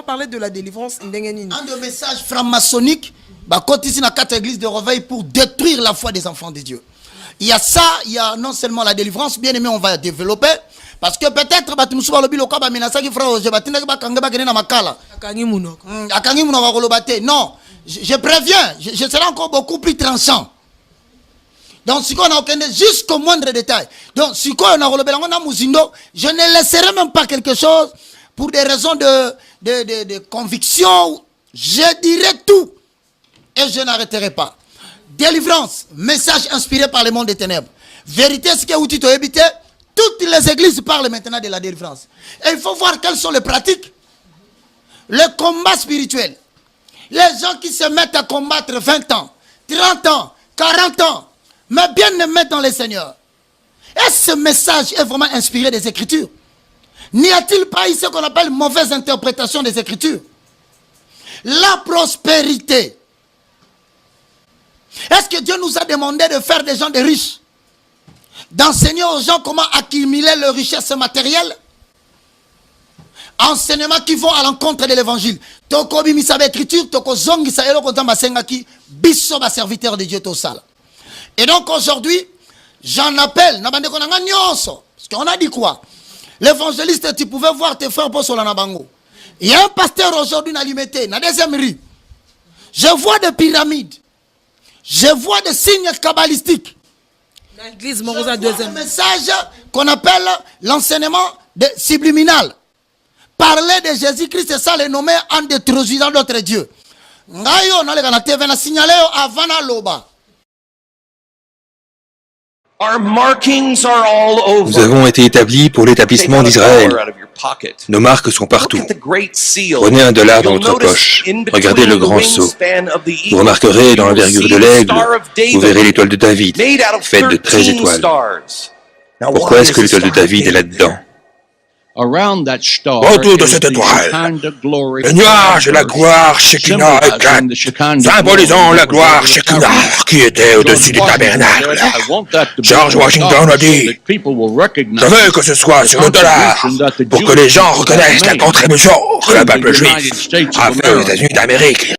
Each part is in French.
parler de la délivrance. Un des messages franc-maçonniques, quand ici dans 4 églises de réveil pour détruire la foi des enfants de Dieu. Il y a ça, il y a non seulement la délivrance, bien aimé, on va développer. Parce que peut-être, non, je préviens, je serai encore beaucoup plus tranchant. Donc, si on a jusqu'au moindre détail. Donc, si on a je ne laisserai même pas quelque chose pour des raisons de conviction. Je dirai tout et je n'arrêterai pas. Délivrance, message inspiré par le monde des ténèbres. Vérité, ce qui est outil de éviter. Toutes les églises parlent maintenant de la délivrance. Et il faut voir quelles sont les pratiques. Le combat spirituel. Les gens qui se mettent à combattre 20 ans, 30 ans, 40 ans, mais bien aimés dans les seigneurs. Est-ce que ce message est vraiment inspiré des Écritures? N'y a-t-il pas ici ce qu'on appelle mauvaise interprétation des Écritures? La prospérité. Est-ce que Dieu nous a demandé de faire des gens des riches? D'enseigner aux gens comment accumuler leur richesse matérielle? Enseignements qui vont à l'encontre de l'évangile. Toko bimisa l'écriture, toko zongi sa elo konta masengaki, biso ba serviteur de Dieu to sala. Et donc aujourd'hui, j'en appelle, parce qu'on a dit quoi? L'évangéliste, tu pouvais voir tes frères pour Solanabango. Il y a un pasteur aujourd'hui dans l'Imité, dans la deuxième rue. Je vois des pyramides. Je vois des signes kabbalistiques. L'église Morosa deuxième. Un message qu'on appelle l'enseignement subliminal. Parler de Jésus-Christ, c'est ça le nommer en détruisant notre Dieu. Ngayo na le kana TV na signaler avant na loba. Nous avons été établis pour l'établissement d'Israël. Nos marques sont partout. Prenez $1 dans votre poche. Regardez le grand sceau. Vous remarquerez dans l'envergure de l'aigle, vous verrez l'étoile de David, faite de 13 étoiles. Pourquoi est-ce que l'étoile de David est là-dedans? Autour de cette étoile, le nuage et la gloire Shekinah éclatent, symbolisant la gloire Shekinah qui était au-dessus du tabernacle. George Washington a dit, je veux que ce soit sur le dollar pour que les gens reconnaissent la contribution que le peuple juif a fait aux États-Unis d'Amérique.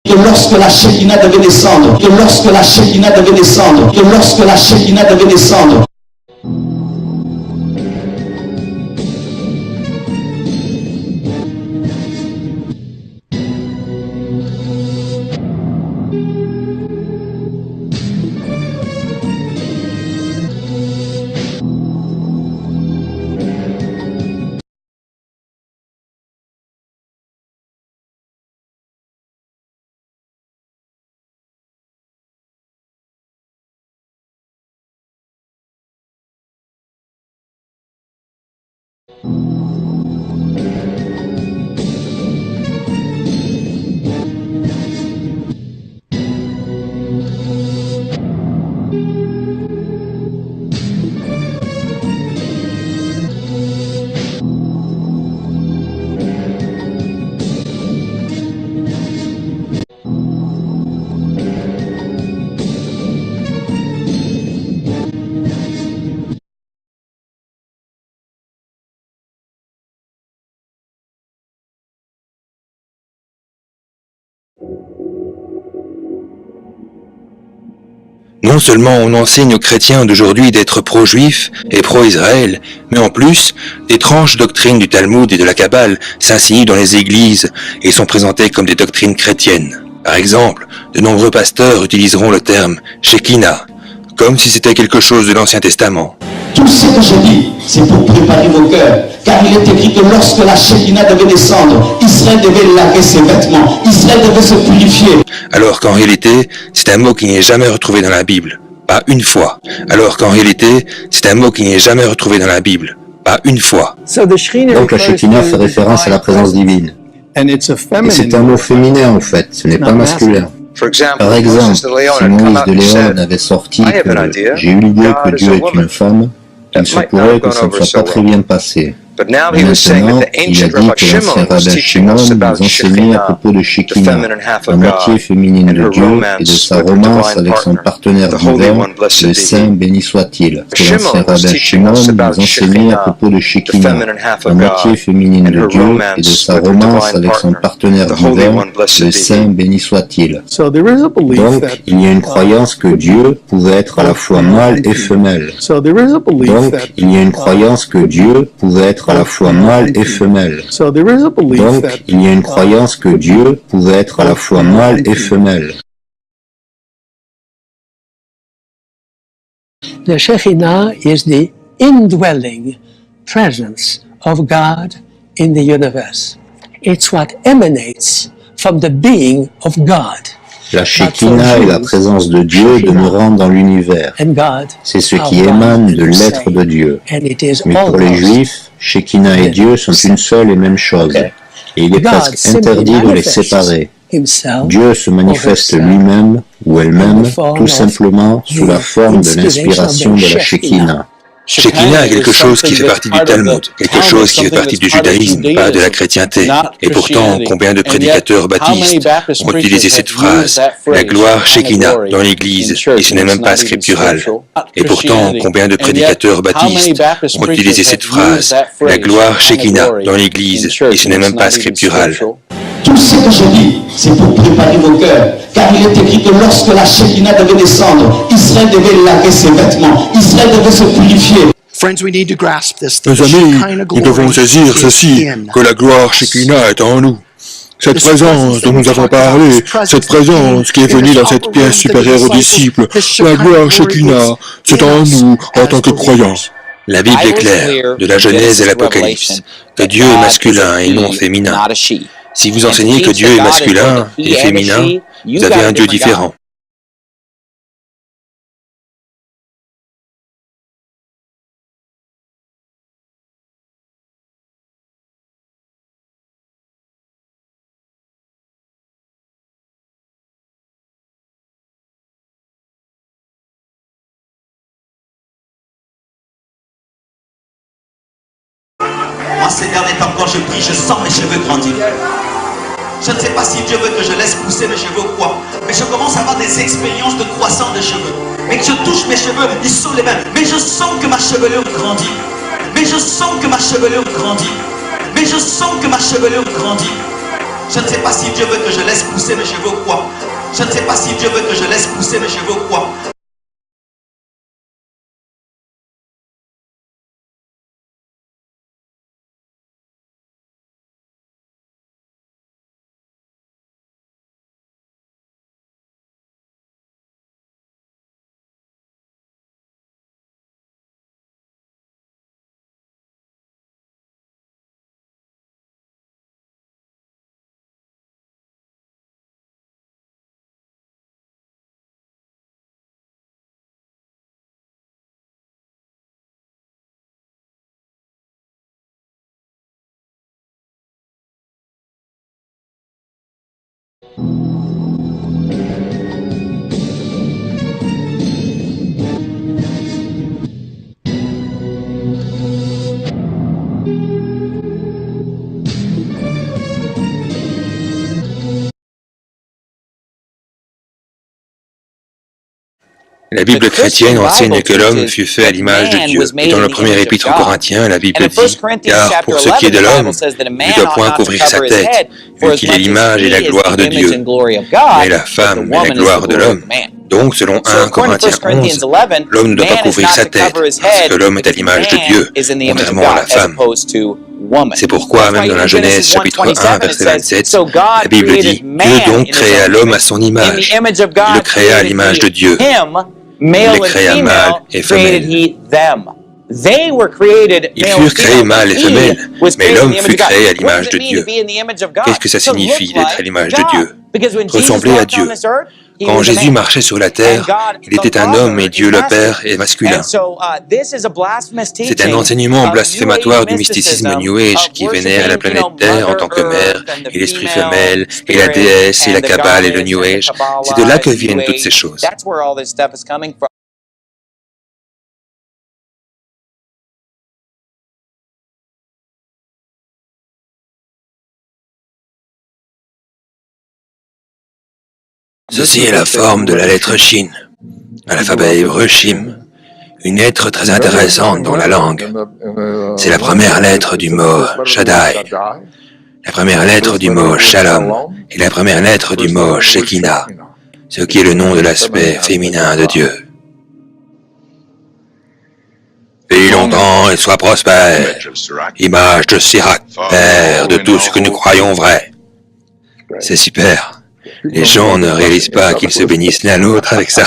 Que lorsque la Shekinah devait descendre, que lorsque la Shekinah devait descendre, que lorsque la Shekinah devait descendre. Non seulement on enseigne aux chrétiens d'aujourd'hui d'être pro-juifs et pro-Israël, mais en plus, d'étranges doctrines du Talmud et de la Kabbale s'insinuent dans les églises et sont présentées comme des doctrines chrétiennes. Par exemple, de nombreux pasteurs utiliseront le terme Shekinah, comme si c'était quelque chose de l'Ancien Testament. Tout ce que je dis, c'est pour préparer vos cœurs. Car il est écrit que lorsque la Shekinah devait descendre, Israël devait laver ses vêtements. Israël devait se purifier. Alors qu'en réalité, c'est un mot qui n'est jamais retrouvé dans la Bible. Pas une fois. Alors qu'en réalité, c'est un mot qui n'est jamais retrouvé dans la Bible. Pas une fois. Donc la Shekinah fait référence à la présence divine. Et c'est un mot féminin en fait, ce n'est pas masculin. Par exemple, si Moïse de Léon avait sorti que j'ai eu l'idée que Dieu est une femme, il se pourrait que ça ne soit pas très bien passé. Maintenant, il a dit que l'ancien rabbin Shimon nous enseignait à propos de Shekinah, la moitié féminine de Dieu et de sa romance avec son partenaire divin, le Saint béni soit-il. L'ancien rabbin Shimon nous enseignait à propos de Shekinah, la moitié féminine de Dieu et de sa romance avec son partenaire divin, le Saint béni soit-il. Donc, il y a une croyance que Dieu pouvait être à la fois mâle et femelle. Donc, il y a une croyance que Dieu pouvait être à la fois mâle et femelle. Donc, il y a une croyance que Dieu pouvait être à la fois mâle et femelle. The Shekinah is the indwelling presence of God in the universe. It's what emanates from the being of God. La Shekinah est la présence de Dieu demeurant dans l'univers. C'est ce qui émane de l'être de Dieu. Mais pour les Juifs, Shekinah et Dieu sont une seule et même chose. Et il est presque interdit de les séparer. Dieu se manifeste lui-même ou elle-même tout simplement sous la forme de l'inspiration de la Shekinah. Shekinah est quelque chose qui fait partie du Talmud, quelque chose qui fait partie du judaïsme, pas de la chrétienté. Et pourtant, combien de prédicateurs baptistes ont utilisé cette phrase, la gloire Shekinah, dans l'Église, et ce n'est même pas scriptural. Et pourtant, combien de prédicateurs baptistes ont utilisé cette phrase, la gloire Shekinah, dans l'Église, et ce n'est même pas scriptural. Tout ce que je dis, c'est pour préparer vos cœurs. Car il est écrit que lorsque la Shekinah devait descendre, Israël devait laver ses vêtements. Israël devait se purifier. Mes amis, nous devons saisir ceci, que la gloire Shekinah est en nous. Cette présence dont nous avons parlé, cette présence qui est venue dans cette pièce supérieure aux disciples, la gloire Shekinah, c'est en nous en tant que croyants. La Bible est claire, de la Genèse à l'Apocalypse, que Dieu est masculin et non féminin. Si vous enseignez que Dieu est masculin et féminin, vous avez un Dieu différent. Moi, ces derniers temps, quand je prie, je sens mes cheveux grandir. Je ne sais pas si Dieu veut que je laisse pousser mes cheveux ou quoi, mais je commence à avoir des expériences de croissance de cheveux. Mais que je touche mes cheveux, ils sont les mêmes. Mais je sens que ma chevelure grandit. Mais je sens que ma chevelure grandit. Mais je sens que ma chevelure grandit. Je ne sais pas si Dieu veut que je laisse pousser mes cheveux ou quoi. Je ne sais pas si Dieu veut que je laisse pousser mes cheveux ou quoi. La Bible chrétienne enseigne que l'homme fut fait à l'image de Dieu. Et dans le premier épître aux Corinthiens, la Bible dit « Car pour ce qui est de l'homme, il ne doit point couvrir sa tête, vu qu'il est l'image et la gloire de Dieu. Mais la femme est la gloire de l'homme. » Donc, selon 1 Corinthiens 11, l'homme ne doit pas couvrir sa tête, parce que l'homme est à l'image de Dieu, contrairement à la femme. C'est pourquoi, même dans la Genèse, chapitre 1, verset 27, la Bible dit « Dieu donc créa l'homme à son image. Il le créa à l'image de Dieu. Il les créa mâle et femelle. » Ils furent créés mâle et femelle, mais l'homme fut créé à l'image de Dieu. Qu'est-ce que ça signifie d'être à l'image de Dieu? Ressembler à Dieu. Quand Jésus marchait sur la terre, il était un homme et Dieu le Père est masculin. C'est un enseignement blasphématoire du mysticisme New Age qui vénère la planète Terre en tant que mère, et l'esprit femelle, et la déesse, et la Kabbale et le New Age. C'est de là que viennent toutes ces choses. Ceci est la forme de la lettre Shin, à l'alphabet hébreu Shim, une lettre très intéressante dans la langue. C'est la première lettre du mot Shaddai, la première lettre du mot Shalom et la première lettre du mot Shekinah, ce qui est le nom de l'aspect féminin de Dieu. Vis longtemps et sois prospère, image de Sirach, père de tout ce que nous croyons vrai. C'est super. Les gens ne réalisent pas qu'ils se bénissent l'un l'autre avec ça.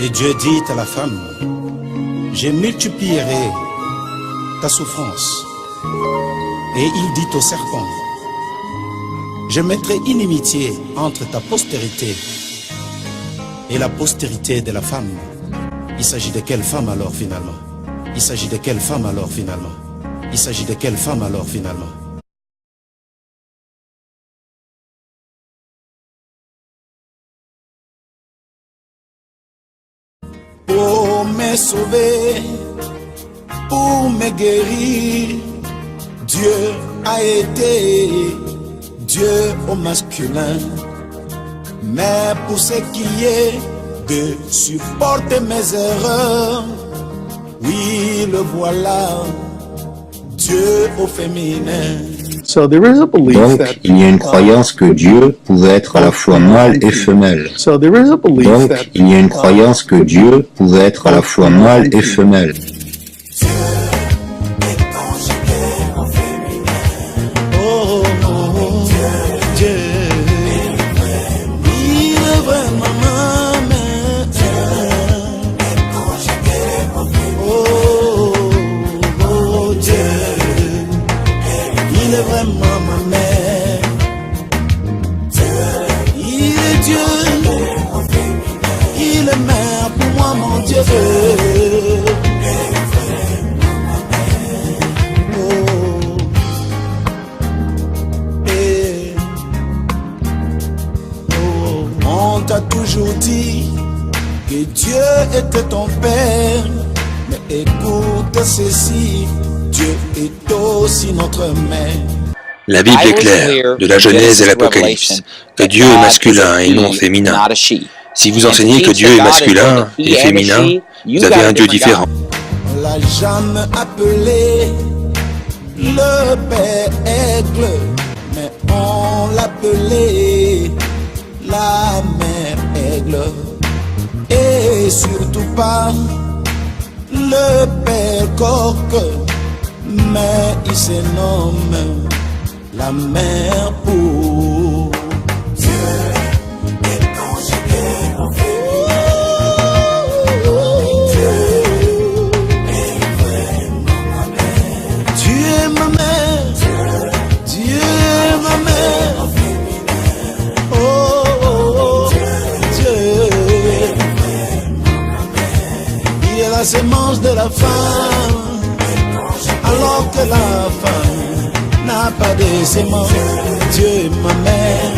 Et Dieu dit à la femme, je multiplierai ta souffrance. Et il dit au serpent, je mettrai inimitié entre ta postérité et la postérité de la femme. Il s'agit de quelle femme alors finalement? Il s'agit de quelle femme alors finalement? Il s'agit de quelle femme alors finalement? Pour me sauver, pour me guérir, Dieu a été Dieu au masculin. Mais pour ce qui est de supporter mes erreurs, oui, le voilà, Dieu au féminin. Donc, il y a une croyance que Dieu pouvait être à la fois mâle et femelle. Donc, il y a une croyance que Dieu pouvait être à la fois mâle et femelle. On t'a toujours dit que Dieu était ton père, mais écoute ceci, Dieu est aussi notre mère. La Bible est claire, de la Genèse à l'Apocalypse, que Dieu est masculin et non féminin. Si vous enseignez que Dieu est masculin et féminin, vous avez un Dieu différent. On l'a jamais appelé le Père Aigle, mais on l'appelait la Mère Aigle. Et surtout pas le Père Coq, mais il se nomme la Mère Poule. La sémence de la femme, alors que la femme n'a n'a pas de sémence. Dieu est ma mère.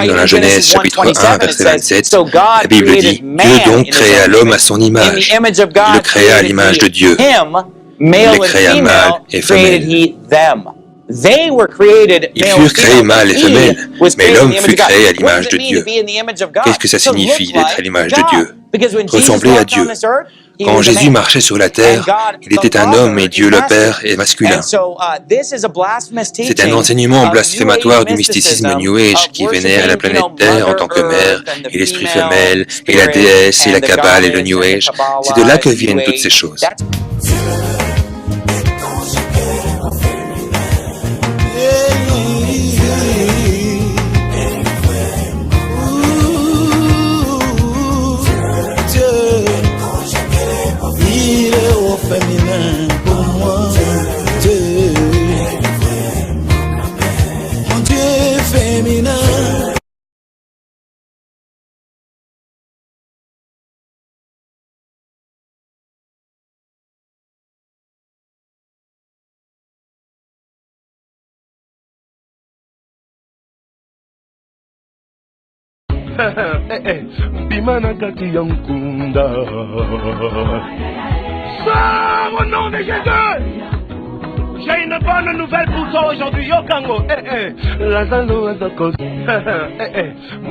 Dans la Genèse chapitre 1, verset 27, la Bible dit « Dieu donc créa l'homme à son image. Il le créa à l'image de Dieu. Il les créa mâle et femelle. » Ils furent créés mâle et femelle, mais l'homme fut créé à l'image de Dieu. Qu'est-ce que ça signifie d'être à l'image de Dieu? Ressembler à Dieu. Quand Jésus marchait sur la terre, il était un homme et Dieu le Père est masculin. C'est un enseignement blasphématoire du mysticisme New Age qui vénère la planète Terre en tant que mère, et l'esprit femelle, et la déesse, et la Kabbale et le New Age. C'est de là que viennent toutes ces choses. Féminin pour moi, Dieu, mon Dieu féminin. Bimana kati yankunda. Au nom de Jésus, j'ai une bonne nouvelle pour toi aujourd'hui, Yokango. Lazalo Azakos,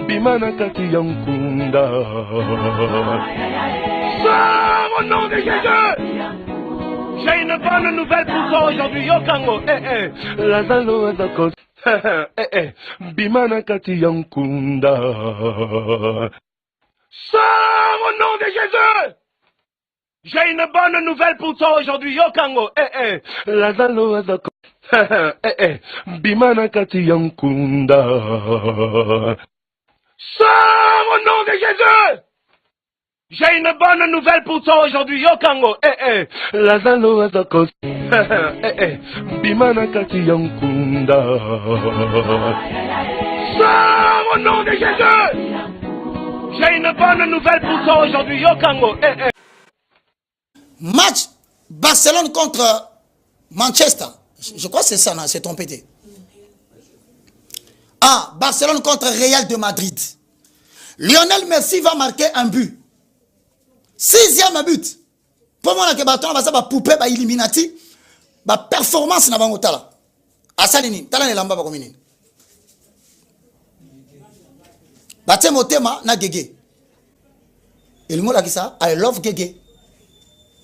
Bimana Kati Yankunda. Au nom de Jésus, j'ai une bonne nouvelle pour toi aujourd'hui, Yokango. Lazalo Azakos, Bimana Kati Yankunda. Au nom de Jésus. J'ai une bonne nouvelle pour toi aujourd'hui, Yokango. Lazalo Azako. Bimana Kati Yankunda. Sors au nom de Jésus. J'ai une bonne nouvelle pour toi aujourd'hui, Yokango. Lazalo Azako. Bimana Kati Yankunda. Sors au nom de Jésus. J'ai une bonne nouvelle pour toi aujourd'hui, Yokango. Match Barcelone contre Manchester. Je crois que c'est ça, non? C'est trompé. Ah, Barcelone contre Real de Madrid. Lionel Messi va marquer un but. 6e but. Pour moi, que Barcelone va faire poupée, Illuminati, performance na bango tala. Asalini, tala ne lamba ba komini. Batte motema na Gege. Il m'a dit ça, I love Gege.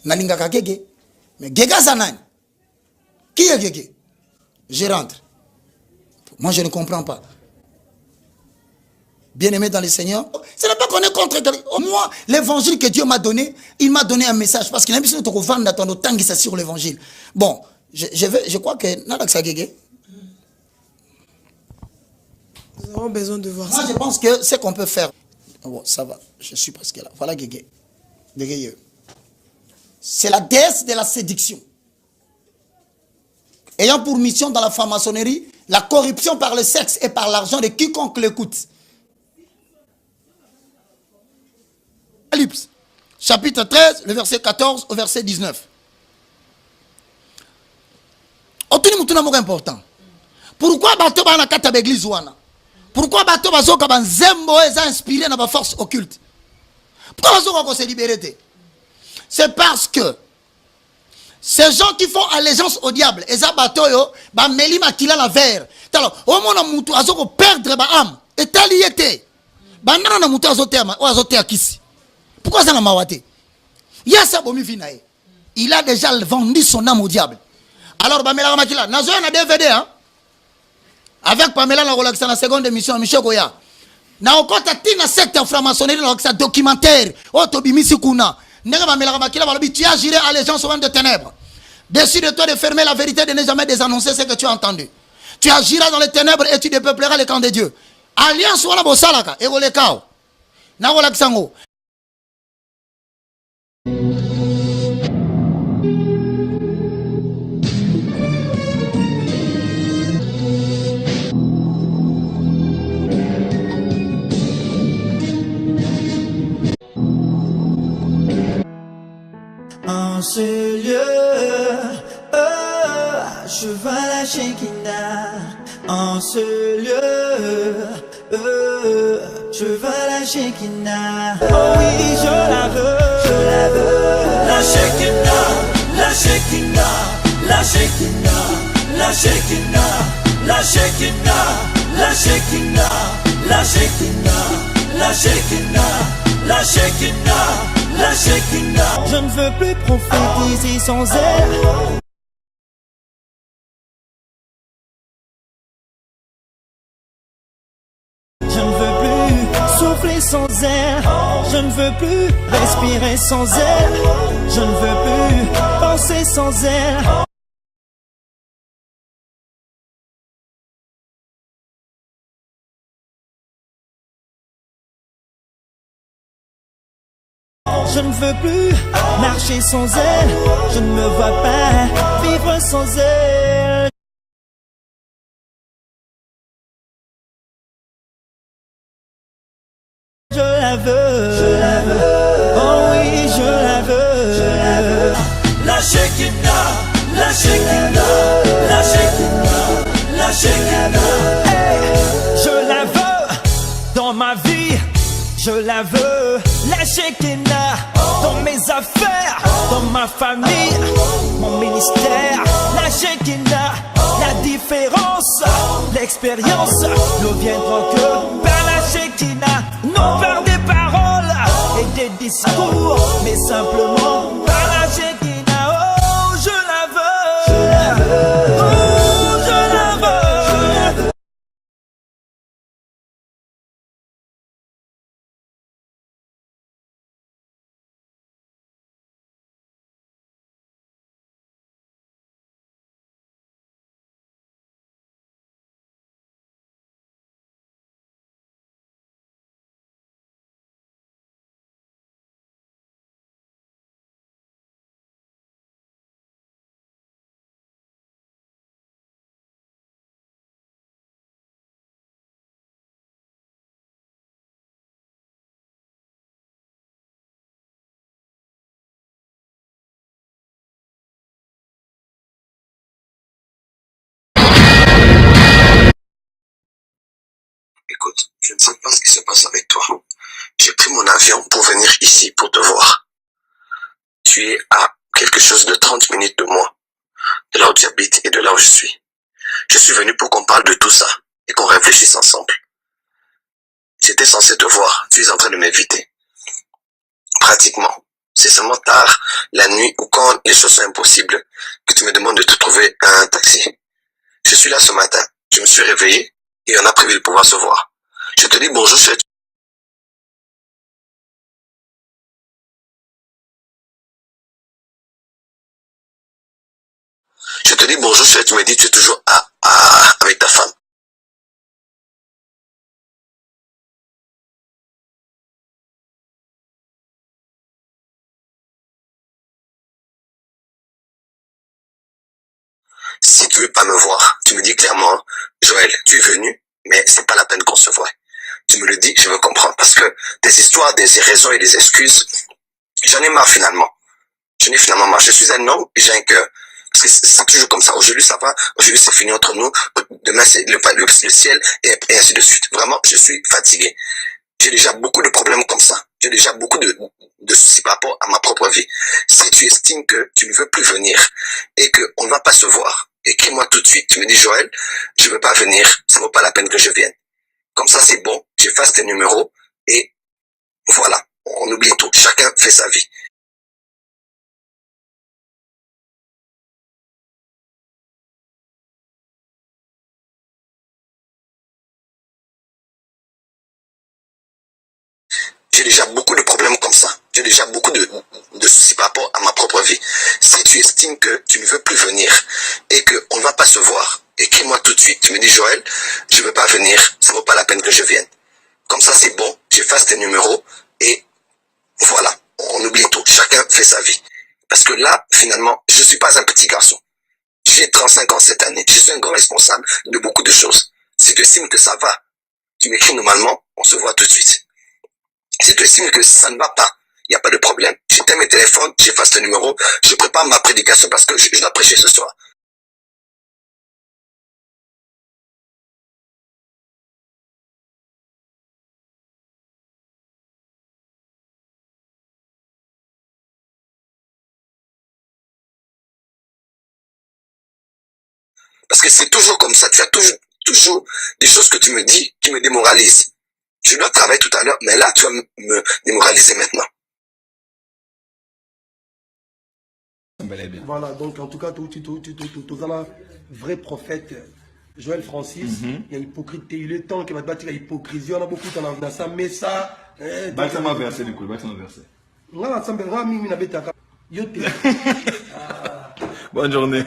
Nalingaka Gege. Mais Gege Zanan. Qui est Gege? Je rentre. Moi, je ne comprends pas. Bien-aimé dans le Seigneur, ce n'est pas qu'on est contre. Moi, l'évangile que Dieu m'a donné, il m'a donné un message. Parce qu'il a mis sur ton vendre dans ton temps sur l'évangile. Bon, je crois que Nalaksa Gege. Nous avons besoin de voir ça. Moi, je pense que ce qu'on peut faire. Bon, ça va, je suis presque là. Voilà Gege. Gege. C'est la déesse de la séduction. Ayant pour mission dans la franc-maçonnerie la corruption par le sexe et par l'argent de quiconque l'écoute. Apocalypse, chapitre 13, le verset 14 au verset 19. Otuni mutuna moko important. Pourquoi bato bana kata l'église wana? Pourquoi bato bazoka banzembo eza inspiré na ba force occulte? Pourquoi bazoka ko se libérer? C'est parce que ces gens qui font allégeance au diable, eza bato yo ba meli makila la verre. Talo o mona mutu azoko perdre ba âme et taliété. Banana na mutu azotema o azotea kisi. Pourquoi ça n'a mawate? Yasa bomi finae. Il a déjà vendu son âme au diable. Alors Pamela Makila, nazo na DVD hein. Avec Pamela na relaxa na seconde émission Michel Goya. Na okota tina secte franc-maçonnerie na relaxa documentaire. Otobimisi kuna. Nenga Pamela Makila balobi tu as juré allégeance au monde de ténèbres. Décide de toi de fermer la vérité, de ne jamais désannoncer ce que tu as entendu. Tu agiras dans les ténèbres et tu dépeupleras le camp de Dieu. Alliance wana bosalaka e golekao. Na relaxa ngo. En ce lieu, je la Shekinah en ce lieu. Je veux la Shekinah. Oh oui, je la veux. La Shekinah, la Shekinah, la Shekinah, la Shekinah, la Shekinah, la Shekinah, la Shekinah, la Shekinah, la Shekinah, la Shekinah. Je ne veux plus prophétiser sans elle. Je ne veux plus souffler sans elle. Je ne veux plus respirer sans elle. Je ne veux plus penser sans elle. Je ne veux plus marcher sans elle. Je ne me vois pas vivre sans elle. Je la veux, oh oui, je la veux, la Shekinah, la Shekinah, la Shekinah, la Shekinah. Hey, je la veux dans ma vie, je la veux, la Shekinah, dans mes affaires, dans ma famille, mon ministère, la Shekinah, la différence, l'expérience ne viendra que par la Shekinah, non par des paroles et des discours, mais simplement par la Shekinah. Oh, je la veux, oh, je la veux. Écoute, je ne sais pas ce qui se passe avec toi. J'ai pris mon avion pour venir ici pour te voir. Tu es à quelque chose de 30 minutes de moi, de là où tu habites et de là où je suis. Je suis venu pour qu'on parle de tout ça et qu'on réfléchisse ensemble. J'étais censé te voir, tu es en train de m'éviter. Pratiquement. C'est seulement tard, la nuit ou quand les choses sont impossibles, que tu me demandes de te trouver un taxi. Je suis là ce matin, je me suis réveillé et on a prévu de pouvoir se voir. Je te dis bonjour, tu me dis tu es toujours avec ta femme. Si tu veux pas me voir, tu me dis clairement, Joël, tu es venu, mais c'est pas la peine qu'on se voie. Tu me le dis, je veux comprendre, parce que des histoires, des raisons et des excuses, j'en ai marre finalement. J'en ai finalement marre. Je suis un homme et j'ai un cœur. Parce que c'est toujours comme ça. Aujourd'hui, ça va. Aujourd'hui, c'est fini entre nous. Demain, c'est le ciel et ainsi de suite. Vraiment, je suis fatigué. J'ai déjà beaucoup de problèmes comme ça. J'ai déjà beaucoup de soucis par rapport à ma propre vie. Si tu estimes que tu ne veux plus venir et qu'on ne va pas se voir, écris-moi tout de suite. Tu me dis, Joël, je ne veux pas venir. Ça ne vaut pas la peine que je vienne. Comme ça, c'est bon. J'efface tes numéros et voilà. On oublie tout. Chacun fait sa vie. J'ai déjà beaucoup de problèmes comme ça. J'ai déjà beaucoup de soucis par rapport à ma propre vie. Si tu estimes que tu ne veux plus venir et qu'on ne va pas se voir, écris-moi tout de suite. Tu me dis, Joël, je ne veux pas venir. Ça ne vaut pas la peine que je vienne. Comme ça, c'est bon. J'efface tes numéros et voilà. On oublie tout. Chacun fait sa vie. Parce que là, finalement, je ne suis pas un petit garçon. J'ai 35 ans cette année. Je suis un grand responsable de beaucoup de choses. Si tu estimes que ça va, tu m'écris normalement, on se voit tout de suite. Si tu estimes que ça ne va pas, il n'y a pas de problème. J'éteins mes téléphones, j'efface le numéro, je prépare ma prédication parce que je dois prêcher ce soir. Parce que c'est toujours comme ça. Tu as toujours des choses que tu me dis qui me démoralisent. Je dois travailler tout à l'heure, mais là, tu vas me démoraliser maintenant. Voilà, donc en tout cas, tu es un vrai prophète. Joël Francis, il y a hypocrisie, il est temps qu'il va te battre, il y a hypocrisie, on a beaucoup dans ça, mais ça... Bâtiment m'a versé, Nicolas, bâtiment versé. Bonne journée.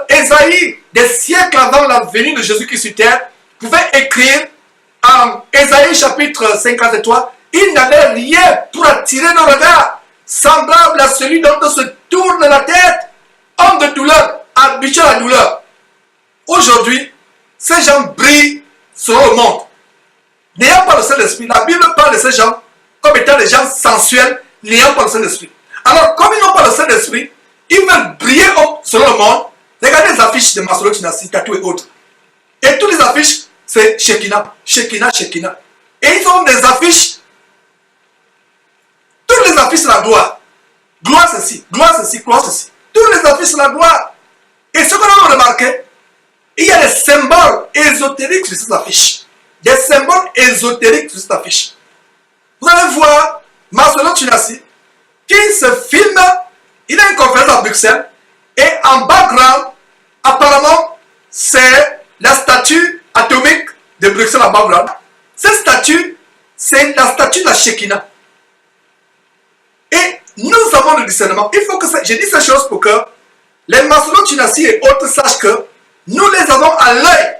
Ésaïe, des siècles avant la venue de Jésus-Christ sur terre, pouvait écrire en Ésaïe chapitre 53, il n'avait rien pour attirer nos regards, semblable à celui dont on se tourne la tête, homme de douleur, habitué à la douleur. Aujourd'hui, ces gens brillent sur le monde. N'ayant pas le Saint-Esprit, la Bible parle de ces gens comme étant des gens sensuels, n'ayant pas le Saint-Esprit. Alors, comme ils n'ont pas le Saint-Esprit, ils veulent briller sur le monde. Regardez les affiches de Masolo Chinasi, Tatou et autres. Et toutes les affiches, c'est Shekinah, Shekinah, Shekinah. Et ils ont des affiches. Toutes les affiches, c'est la gloire. Gloire ceci, gloire ceci, gloire ceci. Toutes les affiches, c'est la gloire. Et ce qu'on a remarqué, il y a des symboles ésotériques sur ces affiches. Des symboles ésotériques sur cette affiche. Vous allez voir Masolo Chinasi qui se filme. Il a une conférence à Bruxelles. Et en background, apparemment, c'est la statue atomique de Bruxelles en background. Cette statue, c'est la statue de la Shekinah. Et nous avons le discernement. Il faut que j'ai dit ces choses pour que les Masolo Chinasi et autres sachent que nous les avons à l'œil.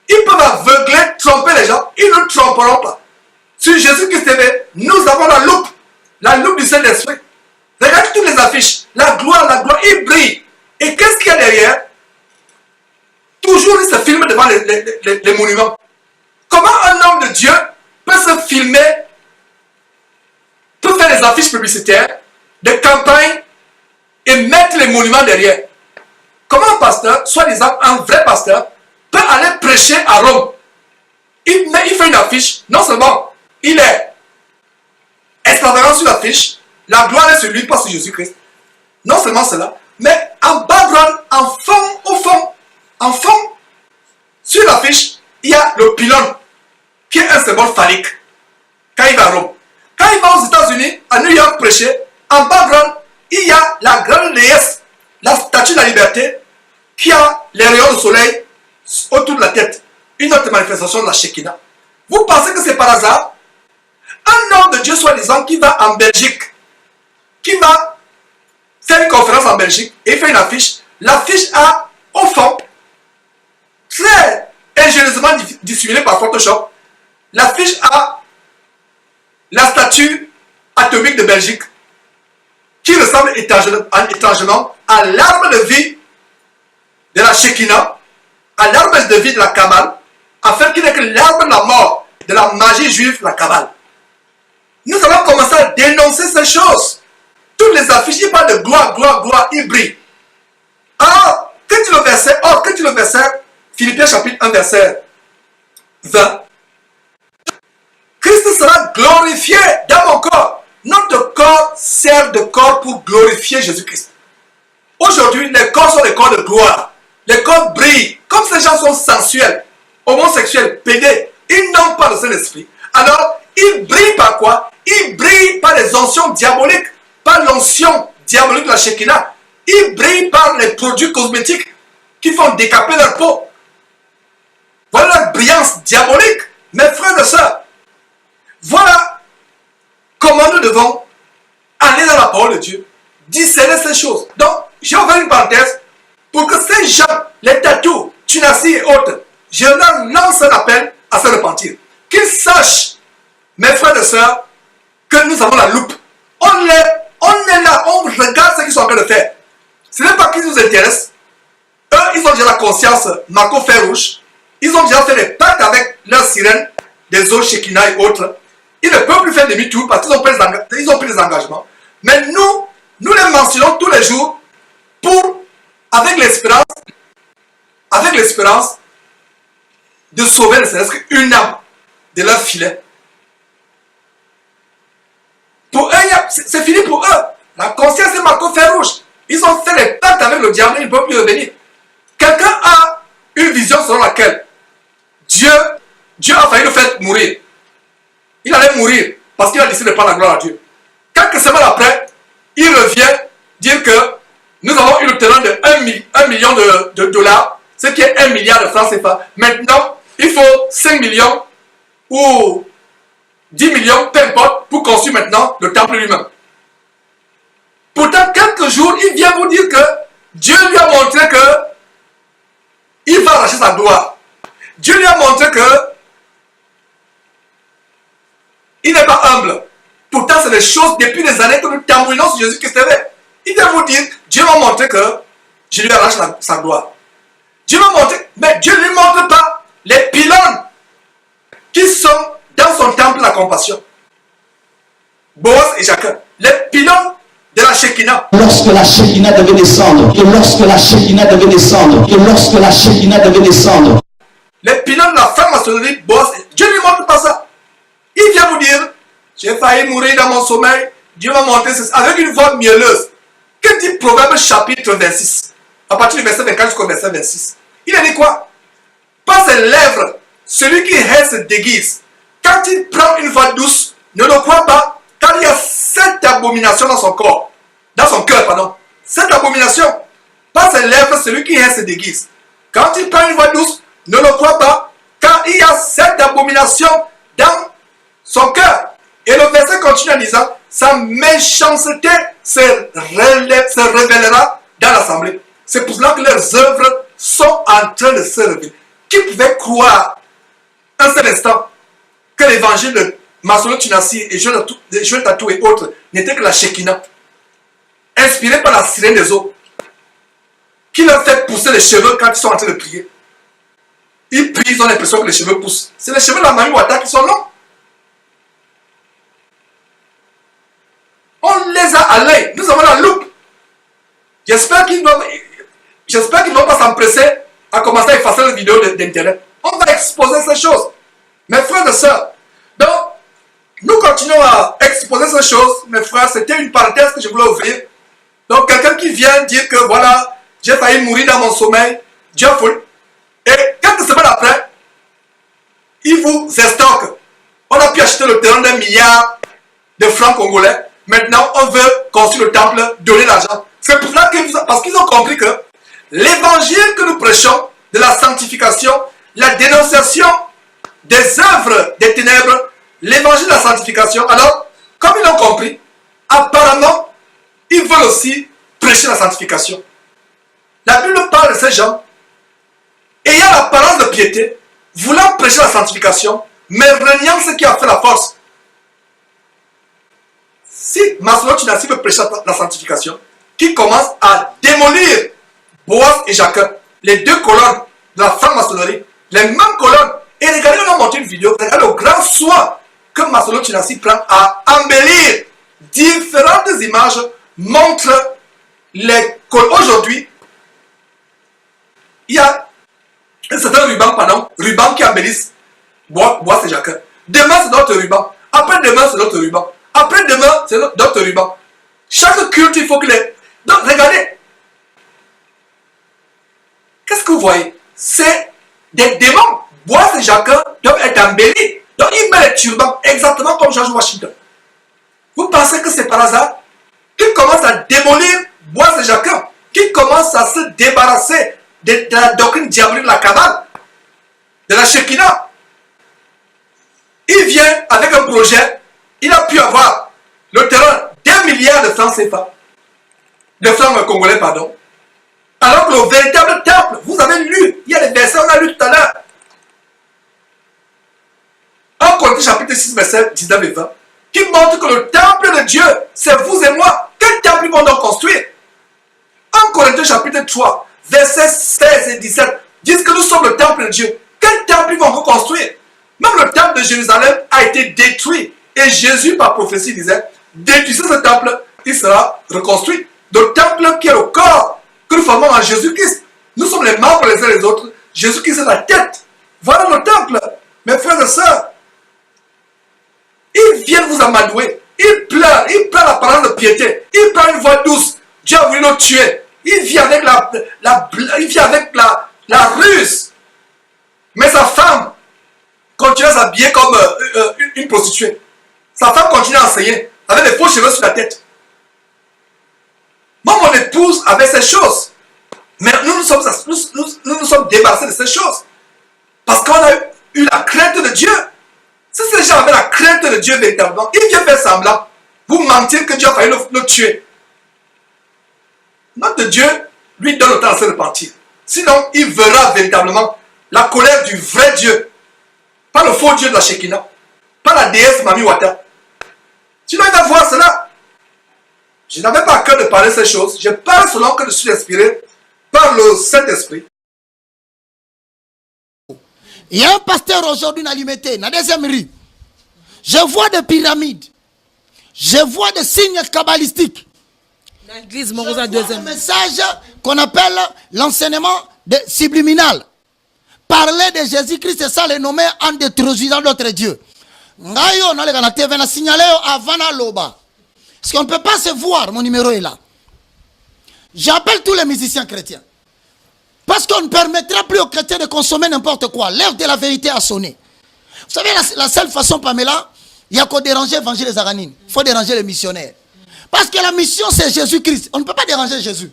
Ils peuvent aveugler, tromper les gens. Ils ne tromperont pas. Sur Jésus-Christ TV, nous avons la loupe du Saint-Esprit. Regardez toutes les affiches. La gloire, il brille. Et qu'est-ce qu'il y a derrière? Toujours il se filme devant les monuments. Comment un homme de Dieu peut se filmer, peut faire des affiches publicitaires, des campagnes et mettre les monuments derrière? Comment un pasteur, soi-disant un vrai pasteur, peut aller prêcher à Rome? Il fait une affiche, non seulement il est extravagant sur l'affiche, la gloire est sur lui, pas sur Jésus-Christ. Non seulement cela, mais en background, en fond, sur l'affiche, il y a le pylône, qui est un symbole phallique, quand il va à Rome. Quand il va aux États-Unis, à New York prêcher, en background, il y a la grande déesse, la statue de la liberté, qui a les rayons de soleil autour de la tête. Une autre manifestation de la Shekinah. Vous pensez que c'est par hasard? Un homme de Dieu soi-disant qui va en Belgique, qui va faire une conférence en Belgique et fait une affiche. L'affiche a, au fond, très ingénieusement dissimulé par Photoshop, l'affiche a la statue atomique de Belgique qui ressemble étrangement à l'arbre de vie de la Shekinah, à l'arbre de vie de la Kabbale, afin qu'il n'ait que l'arbre de la mort de la magie juive, la Kabbale. Nous allons commencer à dénoncer ces choses. Toutes les affiches, il parle de gloire, gloire, gloire, il brille. Alors, que tu le verset, Philippiens chapitre 1, verset 20, Christ sera glorifié dans mon corps. Notre corps sert de corps pour glorifier Jésus-Christ. Aujourd'hui, les corps sont des corps de gloire. Les corps brillent. Comme ces gens sont sensuels, homosexuels, pédés, ils n'ont pas le Saint-Esprit. Alors, ils brillent par quoi? Ils brillent par les onction diaboliques, par l'onction diabolique de la Shekinah. Ils brillent par les produits cosmétiques qui font décaper leur peau. Voilà la brillance diabolique, mes frères et sœurs. Voilà comment nous devons aller dans la parole de Dieu, discerner ces choses. Donc, j'ai ouvert une parenthèse pour que ces gens, les tatous, Chinasi et autres, je leur lance un appel à se repentir. Qu'ils sachent, mes frères et sœurs, que nous avons la loupe. On est là, on regarde ce qu'ils sont en train de faire. Ce n'est pas qu'ils nous intéressent. Eux, ils ont déjà la conscience, Marco Fer Rouge. Ils ont déjà fait des pactes avec leurs sirènes, des autres Shekinah et autres. Ils ne peuvent plus faire demi-tour parce qu'ils ont pris des engagements. Mais nous les mentionnons tous les jours avec l'espérance de sauver ne serait-ce qu'une âme de leur filet. Pour eux, c'est fini pour eux. La conscience est marquée au fer rouge. Ils ont fait les pactes avec le diable, ils ne peuvent plus revenir. Quelqu'un a une vision selon laquelle Dieu a failli le faire mourir. Il allait mourir parce qu'il a décidé de prendre la gloire à Dieu. Quelques semaines après, il revient dire que nous avons eu le terrain de 1 million de dollars, ce qui est 1 milliard de francs CFA. Maintenant, il faut 5 millions ou 10 millions, peu importe, pour construire maintenant le temple lui-même. Pourtant, quelques jours, il vient vous dire que Dieu lui a montré que il va arracher sa gloire. Dieu lui a montré que il n'est pas humble. Pourtant, c'est des choses depuis des années que nous tambourinons sur Jésus-Christ. Il vient vous dire, Dieu m'a montré que je lui arrache sa gloire. Dieu m'a montré, mais Dieu ne lui montre pas les pylônes qui sont dans son temple de la compassion. Boaz et Jacques, les pylônes de la Shekinah. Lorsque la Shekinah devait descendre, les pylônes de la franc-maçonnerie, Boaz, Dieu ne lui montre pas ça. Il vient vous dire, j'ai failli mourir dans mon sommeil, Dieu m'a montré ceci, avec une voix mielleuse. Que dit Proverbe chapitre 26, à partir du verset 24 jusqu'au verset 26. Il a dit quoi? Par ses lèvres, celui qui hait se déguise. Quand il prend une voix douce, ne le crois pas, car il y a 7 abominations dans son corps. Dans son cœur, pardon. 7 abominations. Par ses lèvres, celui qui hait se déguise. Quand il prend une voix douce, ne le crois pas, car il y a 7 abominations dans son cœur. Et le verset continue en disant, sa méchanceté se révélera dans l'assemblée. C'est pour cela que leurs œuvres sont en train de se révéler. Qui pouvait croire un seul instant que l'évangile de Masolo Tunasi et Joël Tatou et autres n'était que la Shekinah, inspirée par la sirène des eaux, qui leur fait pousser les cheveux quand ils sont en train de prier. Ils prient, ils ont l'impression que les cheveux poussent. C'est les cheveux de la Mami Wata qui sont longs. On les a à l'œil. Nous avons la loupe. J'espère qu'ils ne vont pas s'empresser à commencer à effacer les vidéos d'Internet. On va exposer ces choses. Mes frères et sœurs. Donc, nous continuons à exposer ces choses. Mes frères, c'était une parenthèse que je voulais ouvrir. Donc, quelqu'un qui vient dire que voilà, j'ai failli mourir dans mon sommeil. Dieu a foule. Et quelques semaines après, il vous estorque. On a pu acheter le terrain d'1 milliard de francs congolais. Maintenant, on veut construire le temple, donner l'argent. C'est pour cela que parce qu'ils ont compris que l'évangile que nous prêchons de la sanctification, la dénonciation des œuvres des ténèbres, l'évangile de la sanctification, alors, comme ils l'ont compris, apparemment, ils veulent aussi prêcher la sanctification. La Bible parle de ces gens ayant l'apparence de piété, voulant prêcher la sanctification, mais reniant ce qui a fait la force. Si Masolo Tunasi veut prêcher la sanctification, qui commence à démolir Boaz et Jacques, les 2 colonnes de la franc-maçonnerie, les mêmes colonnes, et regardez, on a monté une vidéo, regardez le grand soin que Masolo Tunasi prend à embellir différentes images, montrent les colonnes. Aujourd'hui, il y a un certain ruban qui embellissent Boaz et Jacques. Demain, c'est d'autres rubans. Après-demain, c'est d'autres rubans. Après-demain, c'est d'autres rubans. Chaque culte, il faut que les... Donc, regardez. Qu'est-ce que vous voyez? C'est des démons. Boaz et Jacques doivent être embellis. Donc, ils mettent les turbans exactement comme George Washington. Vous pensez que c'est par hasard qu'ils commencent à démolir Boaz et Jacques, qu'ils commencent à se débarrasser de la doctrine diabolique de la cabale, de la Shekinah. Il vient avec un projet. Il a pu avoir le terrain d'1 milliard de francs CFA, de francs congolais, pardon. Alors que le véritable temple, vous avez lu, il y a des versets, on a lu tout à l'heure. 1 Corinthiens chapitre 6, verset 19 et 20, qui montre que le temple de Dieu, c'est vous et moi. Quel temple ils vont donc construire? 1 Corinthiens chapitre 3, versets 16 et 17, disent que nous sommes le temple de Dieu. Quel temple ils vont reconstruire? Même le temple de Jérusalem a été détruit. Et Jésus, par prophétie, disait, détruisez ce temple, il sera reconstruit. Le temple qui est le corps que nous formons en Jésus-Christ. Nous sommes les membres les uns les autres. Jésus-Christ est la tête. Voilà le temple. Mes frères et sœurs, ils viennent vous amadouer il pleure l'apparence de piété, il prend une voix douce. Dieu a voulu le tuer. Il vit avec la ruse. Mais sa femme continue à s'habiller comme une prostituée. Sa femme continue à enseigner avec des faux cheveux sur la tête. Moi, mon épouse avait ces choses. Mais nous nous sommes débarrassés de ces choses. Parce qu'on a eu la crainte de Dieu. Si ces gens avaient la crainte de Dieu véritablement, ils viennent faire semblant. Vous mentir que Dieu a failli le tuer. Notre Dieu lui donne le temps de partir. Sinon, il verra véritablement la colère du vrai Dieu. Pas le faux Dieu de la Shekinah. Pas la déesse Mami Wata. Sinon, il va voir cela. Je n'avais pas à cœur de parler de ces choses. Je parle selon que je suis inspiré par le Saint-Esprit. Il y a un pasteur aujourd'hui dans l'Imité, dans la deuxième rue. Je vois des pyramides. Je vois des signes kabbalistiques. Dans l'église, je vois un message qu'on appelle l'enseignement subliminal. Parler de Jésus-Christ, c'est ça le nommer en détruisant d'autres dieux. Parce qu'on ne peut pas se voir, mon numéro est là. J'appelle tous les musiciens chrétiens. Parce qu'on ne permettra plus aux chrétiens de consommer n'importe quoi. L'heure de la vérité a sonné. Vous savez, la seule façon, Pamela, il n'y a qu'à déranger l'évangile des Aranines. Il faut déranger les missionnaires. Parce que la mission, c'est Jésus-Christ. On ne peut pas déranger Jésus.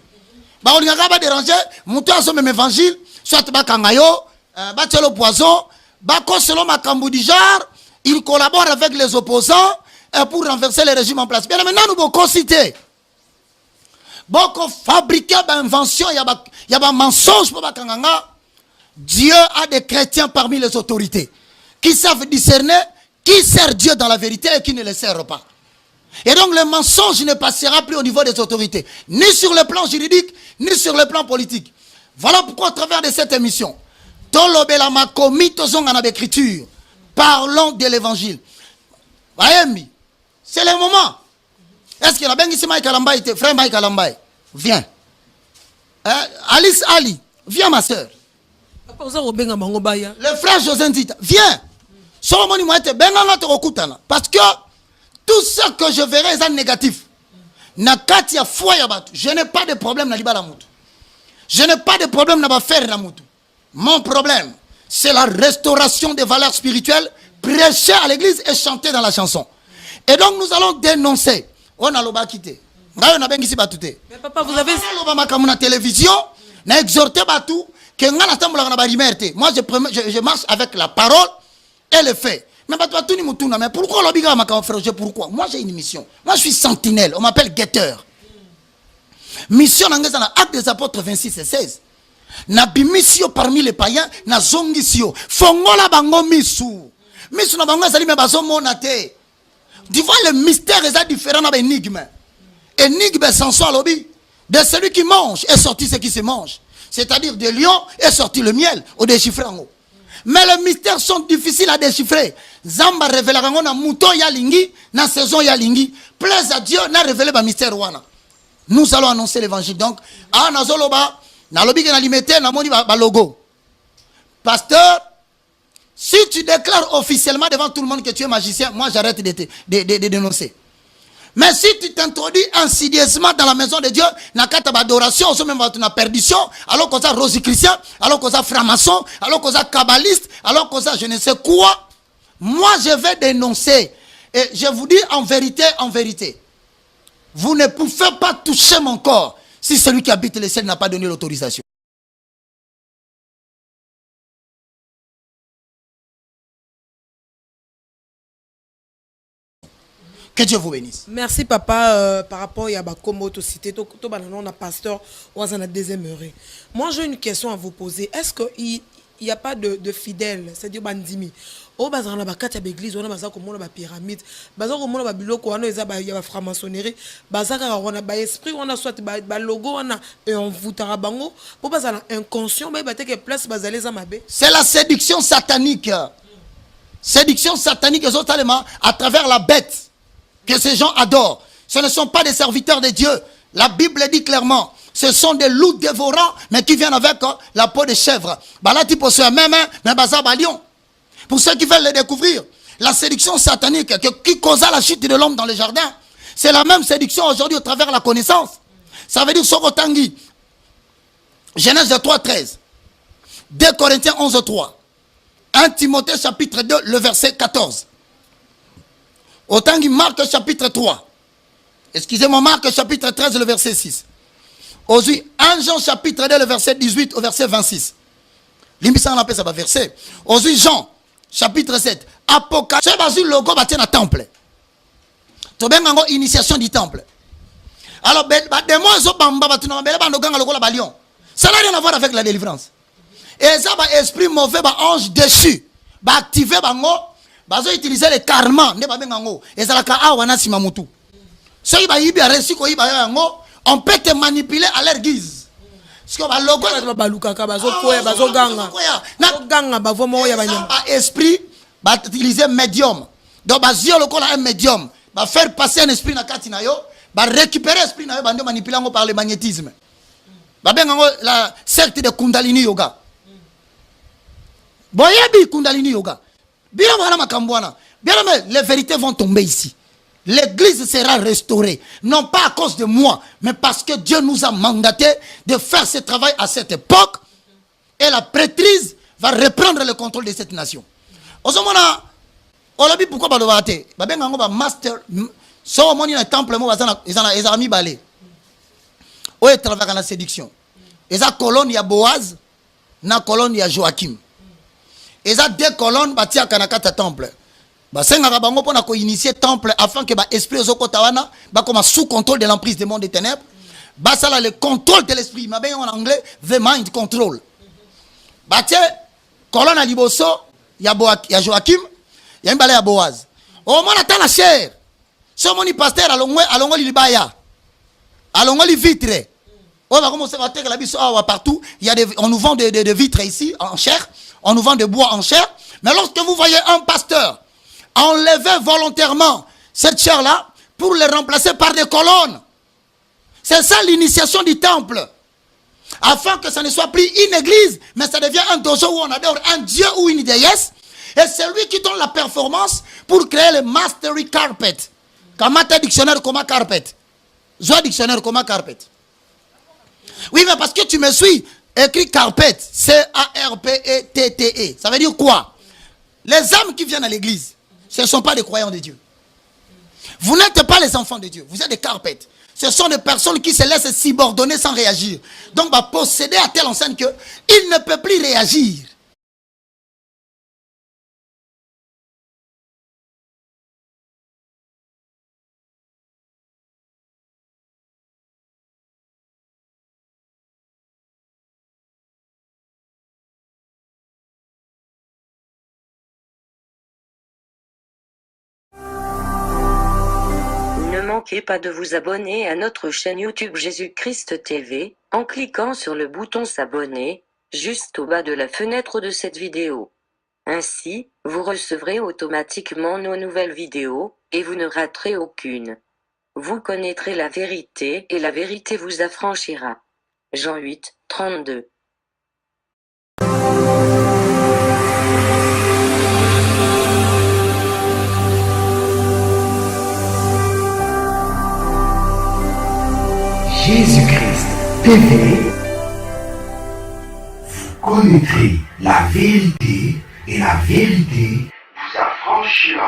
On ne peut pas déranger, monter à son même évangile, soit Bakangayo, le poison, selon Makambu Dijar, il collabore avec les opposants pour renverser les régimes en place. Bien maintenant, nous avons cité. Beaucoup fabriquer des inventions, il y a des mensonges pour Bakanganga. Dieu a des chrétiens parmi les autorités qui savent discerner qui sert Dieu dans la vérité et qui ne le sert pas. Et donc le mensonge ne passera plus au niveau des autorités, ni sur le plan juridique, ni sur le plan politique. Voilà pourquoi à travers de cette émission, parlons de l'évangile. C'est le moment. Est-ce qu'il y a bien ici Mike Alambaï, frère Mike Alambaï? Viens. Alice Ali, viens ma soeur. Le frère José Ndita, viens. Parce que tout ce que je verrai est négatif. Je n'ai pas de problème. Je n'ai pas de problème à faire. Mon problème, c'est la restauration des valeurs spirituelles, prêcher à l'église et chanter dans la chanson. Et donc nous allons dénoncer. On a l'oba quitté. Mais papa, vous avez la télévision, n'a exhorté Batou que moi je marche avec la parole et le fait. Mais pourquoi pourquoi? Moi j'ai une mission. Moi je suis sentinelle. On m'appelle guetteur. Mission dans l'acte des apôtres 26 et 16. Nabi mission parmi les païens, na zongisio. Fongola bango misu. Misu na bango zali me bazo monate. Tu vois le mystère est différent dans l'énigme. Énigme sans soi lobby. De celui qui mange est sorti ce qui se mange. C'est-à-dire de lion est sorti le miel au déchiffré en haut. Mais les mystères sont difficiles à déchiffrer. Zamba révélera na mouton yalingi, na saison yalingi. Plaise à Dieu, n'a révélé le mystère wana. Nous allons annoncer l'évangile. Donc, à Nazoloba, na lobby na limité, na moni ba logo. Pasteur, si tu déclares officiellement devant tout le monde que tu es magicien, moi j'arrête de dénoncer. Mais si tu t'introduis insidieusement dans la maison de Dieu, na kata adoration, on se met dans la perdition, alors qu'on a rosichristien, alors qu'on a franc-maçon, alors qu'on a kabbaliste, alors qu'on a je ne sais quoi, moi je vais dénoncer. Et je vous dis en vérité, vous ne pouvez pas toucher mon corps si celui qui habite les cieux n'a pas donné l'autorisation. Que Dieu vous bénisse. Merci papa. Par rapport à Bakomo, tu cité, tu as pasteur, ou à la deuxième heure. Moi j'ai une question à vous poser. Est-ce qu'il n'y a pas de fidèles, c'est-à-dire bandimi? Oh, bazar na bakati ya l'église, on a bazar comme on a pyramide, bazar comme on a biloko, on a ya franc-maçonnerie, bazar on a esprit, on a soit logo, on a un voutarabango, pour bazar inconscient, mais que place bazar les amabé. C'est la séduction satanique. Séduction satanique à travers la bête que ces gens adorent. Ce ne sont pas des serviteurs de Dieu. La Bible dit clairement, ce sont des loups dévorants, mais qui viennent avec la peau de chèvre. Bah là, tu peux se même, mais bazar balion. Pour ceux qui veulent les découvrir, la séduction satanique qui causa la chute de l'homme dans le jardin, c'est la même séduction aujourd'hui au travers de la connaissance. Ça veut dire Sokotangi. Genèse 3, 13. 2 Corinthiens 11, 3. 1 Timothée chapitre 2, le verset 14. Autant que Marc chapitre 3. Excusez-moi, Marc chapitre 13, le verset 6. Aujourd'hui, 1 Jean chapitre 2, le verset 18 au verset 26. L'immissan appelle ça verset. Aujourd'hui, Jean chapitre 7. Apocalypse. C'est le logo bâti dans le temple. Tu as une initiation du temple. Alors, des mots, ça n'a rien à voir avec la délivrance. Et ça, esprit mauvais, ange déchu, activer, utiliser les karma, et ça on peut te manipuler à leur guise. Esprit, utiliser médium. Donc, un médium, faire passer un esprit dans le récupérer l'esprit, manipuler par le magnétisme. La secte de Kundalini Yoga. Boyebi Kundalini Yoga. Bien les vérités vont tomber ici. L'église sera restaurée. Non pas à cause de moi, mais parce que Dieu nous a mandaté de faire ce travail à cette époque. Et la prêtrise va reprendre le contrôle de cette nation. Pourquoi master. So on est temple ils ont mis balé. Où est travaillé dans la séduction. Ils ont colonne il y a Boaz, na colonne il y a Joachim. Ils ont 2 colonnes bâties à Kanakata temple. Bah c'est un rabango pour na initier temple afin que bah esprit ozoko tawana bah comme sous contrôle de l'emprise des mondes des ténèbres. Bah ça là le contrôle de l'esprit. Ma bien en anglais the mind control. Bah tiens colonne à Liboso, il y a Joachim, il y a un balai à Boaz. Au moins attend la chair. Ce moni pasteur allons libaya. Allons li vitre. On va commencer à faire la bise partout. On nous vend des vitres ici en chair. On nous vend de bois en chair. Mais lorsque vous voyez un pasteur enlever volontairement cette chair-là pour le remplacer par des colonnes, c'est ça l'initiation du temple. Afin que ça ne soit plus une église, mais ça devient un dojo où on adore un dieu ou une déesse. Et c'est lui qui donne la performance pour créer le mastery carpet. Kamata dictionnaire comme carpet. Zoa dictionnaire comme carpet. Oui, mais parce que tu me suis, écrit carpet, C-A-R-P-E-T-T-E. Ça veut dire quoi? Les âmes qui viennent à l'église, ce ne sont pas des croyants de Dieu. Vous n'êtes pas les enfants de Dieu, vous êtes des carpets. Ce sont des personnes qui se laissent subordonner sans réagir. Donc, posséder à telle enseigne qu'il ne peut plus réagir. Ne manquez pas de vous abonner à notre chaîne YouTube Jésus-Christ TV, en cliquant sur le bouton s'abonner, juste au bas de la fenêtre de cette vidéo. Ainsi, vous recevrez automatiquement nos nouvelles vidéos, et vous ne raterez aucune. Vous connaîtrez la vérité, et la vérité vous affranchira. Jean 8, 32. Jésus-Christ TV, vous connaîtrez la vérité et la vérité vous affranchira.